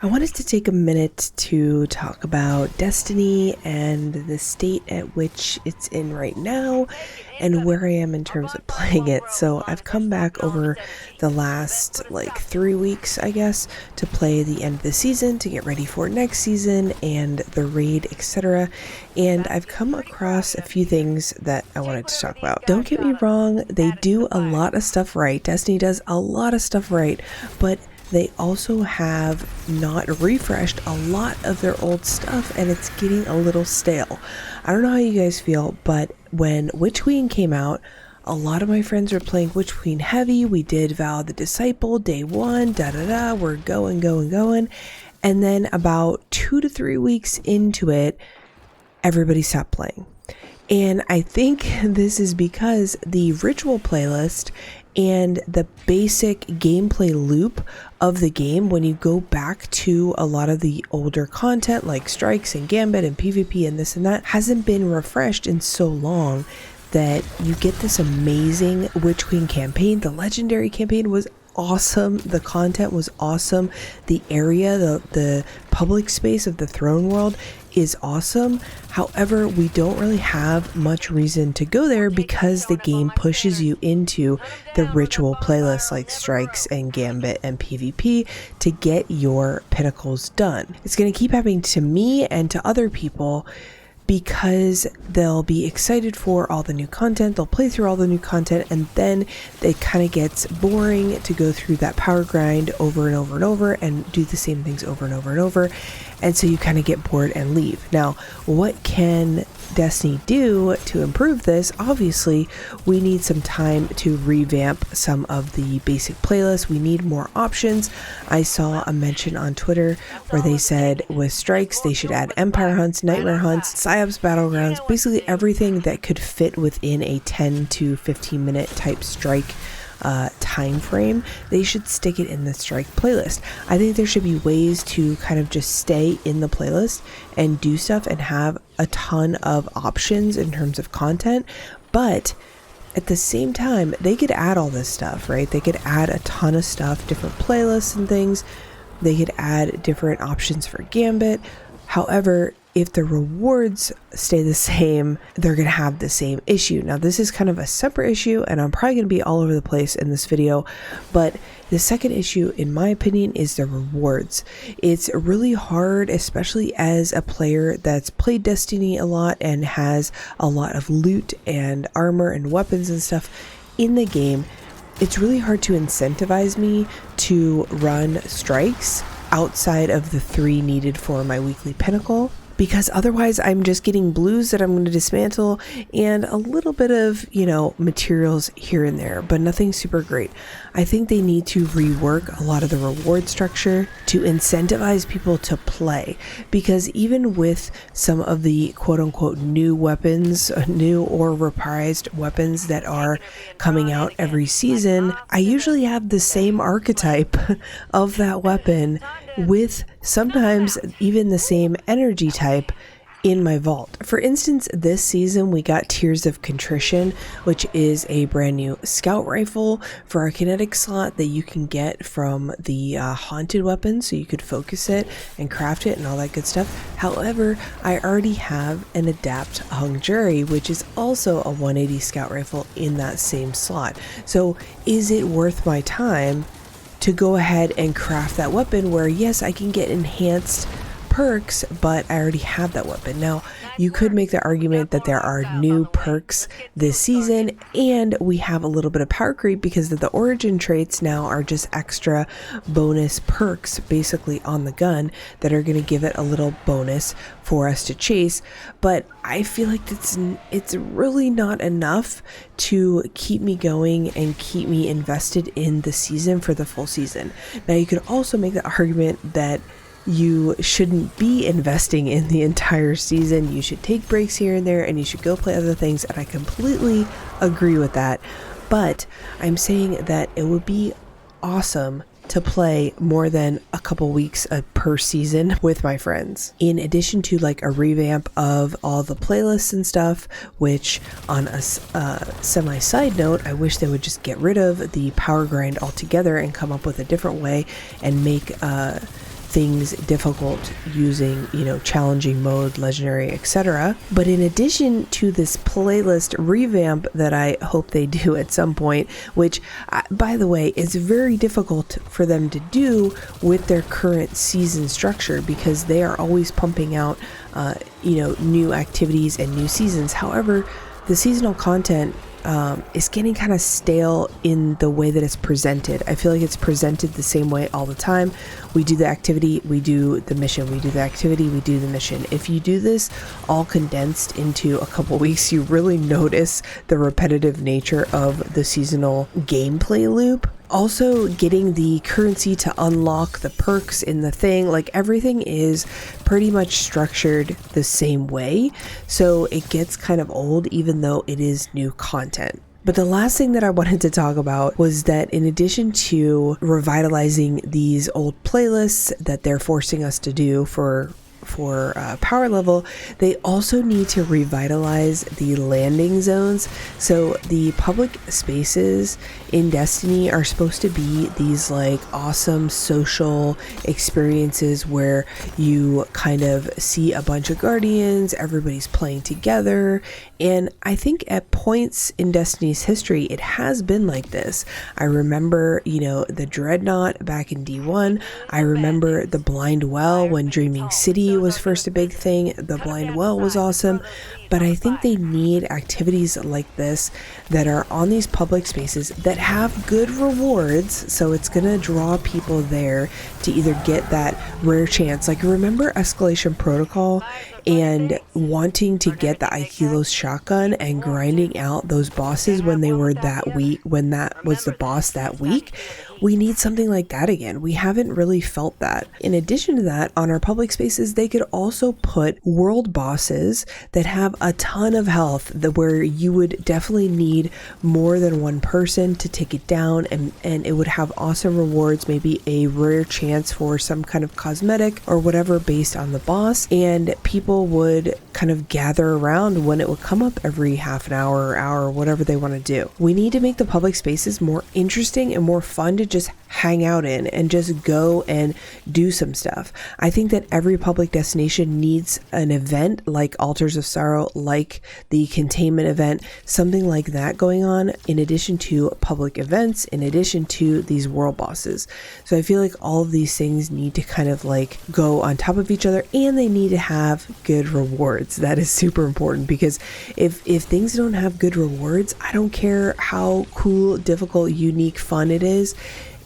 I wanted to take a minute to talk about Destiny and the state at which it's in right now and where I am in terms of playing it. So I've come back over the last 3 weeks, I guess, to play the end of the season, to get ready for next season and the raid, etc. And I've come across a few things that I wanted to talk about. Don't get me wrong, they do a lot of stuff right. Destiny does a lot of stuff right, but they also have not refreshed a lot of their old stuff, and it's getting a little stale. I don't know how you guys feel, but when Witch Queen came out, a lot of my friends were playing Witch Queen heavy. We did Vow of the Disciple day one, we're going. And then about 2 to 3 weeks into it, everybody stopped playing. And I think this is because the ritual playlist and the basic gameplay loop of the game, when you go back to a lot of the older content like strikes and gambit and PvP and this and that, hasn't been refreshed in so long that you get this amazing Witch Queen campaign. The legendary campaign was awesome. The content was awesome. The area, the public space of the throne world is awesome. However, we don't really have much reason to go there because the game pushes you into the ritual playlists like strikes and gambit and PvP to get your pinnacles done. It's going to keep happening to me and to other people because they'll be excited for all the new content, they'll play through all the new content, and then it kind of gets boring to go through that power grind over and over and over and do the same things over and over and over. And so you kind of get bored and leave. Now, what can Destiny do to improve this? Obviously, we need some time to revamp some of the basic playlists. We need more options. I saw a mention on Twitter where they said with strikes, they should add Empire Hunts, Nightmare Hunts, Psyops Battlegrounds, basically everything that could fit within a 10 to 15 minute type strike time frame. They should stick it in the strike playlist. I think there should be ways to kind of just stay in the playlist and do stuff and have a ton of options in terms of content, but at the same time they could add all this stuff, right? They could add a ton of stuff, different playlists and things. They could add different options for gambit. However, if the rewards stay the same, they're going to have the same issue. Now, this is kind of a separate issue, and I'm probably going to be all over the place in this video, but the second issue, in my opinion, is the rewards. It's really hard, especially as a player that's played Destiny a lot and has a lot of loot and armor and weapons and stuff in the game. It's really hard to incentivize me to run strikes outside of the 3 needed for my weekly pinnacle, because otherwise I'm just getting blues that I'm going to dismantle and a little bit of, materials here and there, but nothing super great. I think they need to rework a lot of the reward structure to incentivize people to play, because even with some of the quote unquote new weapons, new or reprised weapons that are coming out every season, I usually have the same archetype of that weapon with sometimes even the same energy type in my vault. For instance, this season we got Tears of Contrition, which is a brand new scout rifle for our kinetic slot that you can get from the haunted weapon, so you could focus it and craft it and all that good stuff. However, I already have an Adapt Hung Jury, which is also a 180 scout rifle in that same slot. So is it worth my time to go ahead and craft that weapon where, yes, I can get enhanced perks, but I already have that weapon? Now, you could make the argument that there are new perks this season, and we have a little bit of power creep because the origin traits now are just extra bonus perks basically on the gun that are going to give it a little bonus for us to chase. But I feel like it's really not enough to keep me going and keep me invested in the season for the full season. Now, you could also make the argument that you shouldn't be investing in the entire season. You should take breaks here and there, and you should go play other things, and I completely agree with that. But I'm saying that it would be awesome to play more than a couple weeks per season with my friends, in addition to a revamp of all the playlists and stuff, which on a semi side note, I wish they would just get rid of the power grind altogether and come up with a different way and make things difficult using, challenging mode, legendary, etc. But in addition to this playlist revamp that I hope they do at some point, which, by the way, is very difficult for them to do with their current season structure because they are always pumping out, new activities and new seasons. However, the seasonal content is getting kind of stale in the way that it's presented. I feel like it's presented the same way all the time. We do the activity, we do the mission, we do the activity, we do the mission. If you do this all condensed into a couple weeks, you really notice the repetitive nature of the seasonal gameplay loop. Also, getting the currency to unlock the perks in the thing, like everything is pretty much structured the same way. So it gets kind of old even though it is new content. But the last thing that I wanted to talk about was that in addition to revitalizing these old playlists that they're forcing us to do for power level, they also need to revitalize the landing zones. So the public spaces in Destiny are supposed to be these like awesome social experiences where you kind of see a bunch of guardians, everybody's playing together. And I think at points in Destiny's history, it has been like this. I remember, the Dreadnought back in D1. I remember the Blind Well when Dreaming City was first a big thing. The Blind Well was awesome. But I think they need activities like this that are on these public spaces that have good rewards. So it's going to draw people there to either get that rare chance. Like, remember Escalation Protocol and wanting to get the Aikilo's shotgun and grinding out those bosses when they were that weak, when that was the boss that week? We need something like that again. We haven't really felt that. In addition to that, on our public spaces, they could also put world bosses that have a ton of health, where you would definitely need more than one person to take it down, and it would have awesome rewards, maybe a rare chance for some kind of cosmetic or whatever based on the boss, and people would kind of gather around when it would come up every half an hour or hour, whatever they want to do. We need to make the public spaces more interesting and more fun to just hang out in and just go and do some stuff. I think that every public destination needs an event like Altars of Sorrow, like the containment event, something like that going on, in addition to public events, in addition to these world bosses. So I feel like all of these things need to kind of like go on top of each other, and they need to have good rewards. That is super important, because if things don't have good rewards, I don't care how cool, difficult, unique, fun it is,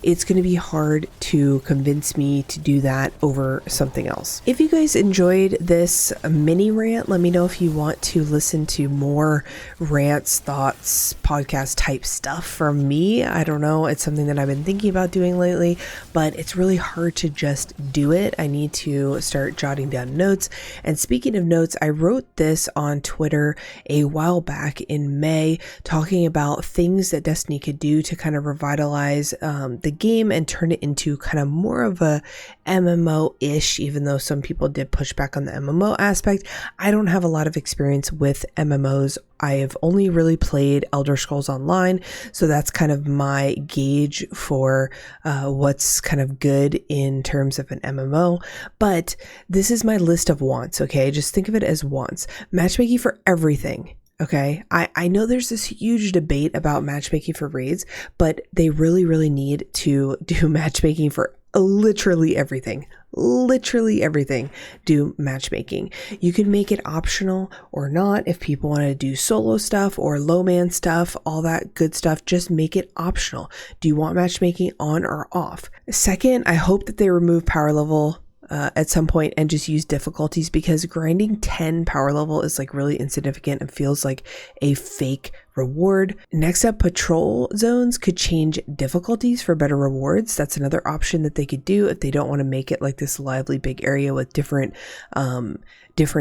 it's going to be hard to convince me to do that over something else. If you guys enjoyed this mini rant, let me know if you want to listen to more rants, thoughts, podcast type stuff from me. I don't know. It's something that I've been thinking about doing lately, but it's really hard to just do it. I need to start jotting down notes. And speaking of notes, I wrote this on Twitter a while back in May, talking about things that Destiny could do to kind of revitalize the game and turn it into kind of more of a MMO-ish, even though some people did push back on the MMO aspect. I don't have a lot of experience with MMOs. I have only really played Elder Scrolls Online, so that's kind of my gauge for what's kind of good in terms of an MMO. But this is my list of wants, okay? Just think of it as wants. Matchmaking for everything. Okay, I know there's this huge debate about matchmaking for raids, but they really, really need to do matchmaking for literally everything. Literally everything. Do matchmaking. You can make it optional or not. If people want to do solo stuff or low man stuff, all that good stuff, just make it optional. Do you want matchmaking on or off? Second, I hope that they remove power level at some point and just use difficulties, because grinding 10 power level is like really insignificant and feels like a fake reward. Next up, patrol zones could change difficulties for better rewards. That's another option that they could do if they don't want to make it like this lively big area with different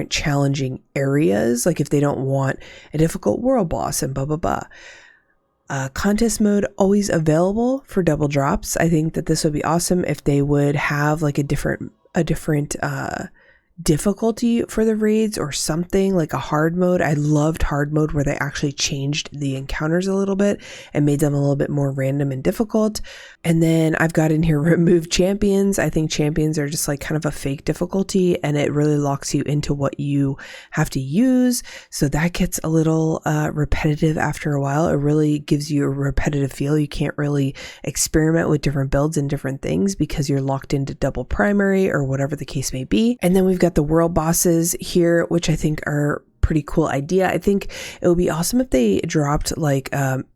challenging areas. Like if they don't want a difficult world boss and blah, blah, blah. Contest mode always available for double drops. I think that this would be awesome if they would have like a different difficulty for the raids or something, like a hard mode. I loved hard mode where they actually changed the encounters a little bit and made them a little bit more random and difficult. And then I've got in here remove champions. I think champions are just like kind of a fake difficulty, and it really locks you into what you have to use. So that gets a little repetitive after a while. It really gives you a repetitive feel. You can't really experiment with different builds and different things because you're locked into double primary or whatever the case may be. And then we've got the world bosses here, which I think are pretty cool idea. I think it would be awesome if they dropped like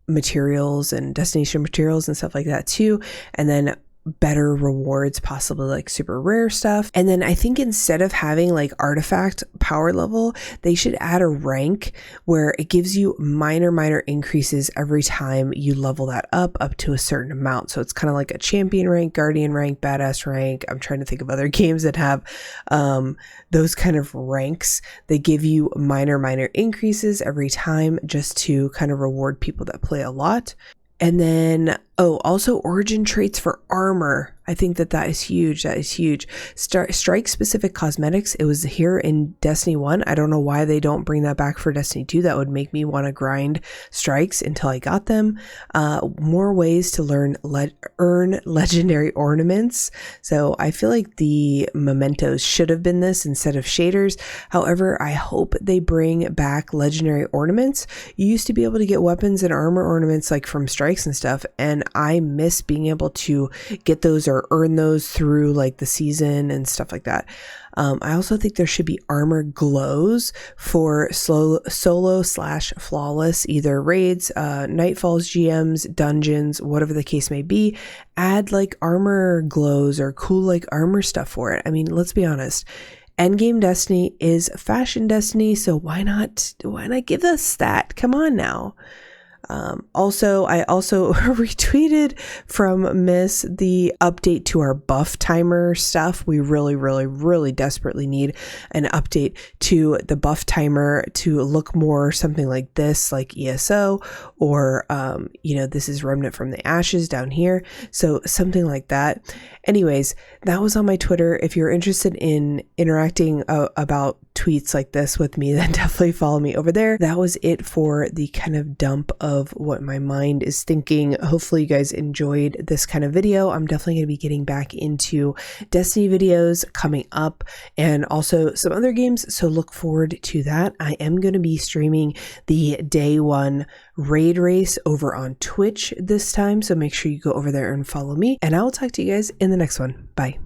materials and destination materials and stuff like that too, and then better rewards, possibly like super rare stuff. And then I think instead of having like artifact power level, they should add a rank where it gives you minor increases every time you level that up to a certain amount. So it's kind of like a champion rank, guardian rank, badass rank. I'm trying to think of other games that have those kind of ranks. They give you minor increases every time just to kind of reward people that play a lot. And then, also origin traits for armor. I think that is huge. That is huge. Strike specific cosmetics. It was here in Destiny 1. I don't know why they don't bring that back for Destiny 2. That would make me want to grind strikes until I got them. More ways to earn legendary ornaments. So I feel like the mementos should have been this instead of shaders. However, I hope they bring back legendary ornaments. You used to be able to get weapons and armor ornaments like from strikes and stuff, and I miss being able to get those or earn those through like the season and stuff like that. I also think there should be armor glows for solo/flawless, either raids, nightfalls, GMs, dungeons, whatever the case may be. Add like armor glows or cool like armor stuff for it. I mean, let's be honest. Endgame Destiny is fashion Destiny, so why not give us that? Come on now. I also retweeted from Miss the update to our buff timer stuff. We really desperately need an update to the buff timer to look more something like this, like ESO, or, this is Remnant from the Ashes down here. So something like that. Anyways, that was on my Twitter. If you're interested in interacting about tweets like this with me, then definitely follow me over there. That was it for the kind of dump of what my mind is thinking. Hopefully you guys enjoyed this kind of video. I'm definitely going to be getting back into Destiny videos coming up and also some other games, so look forward to that. I am going to be streaming the day 1 raid race over on Twitch this time, so make sure you go over there and follow me, and I will talk to you guys in the next one. Bye.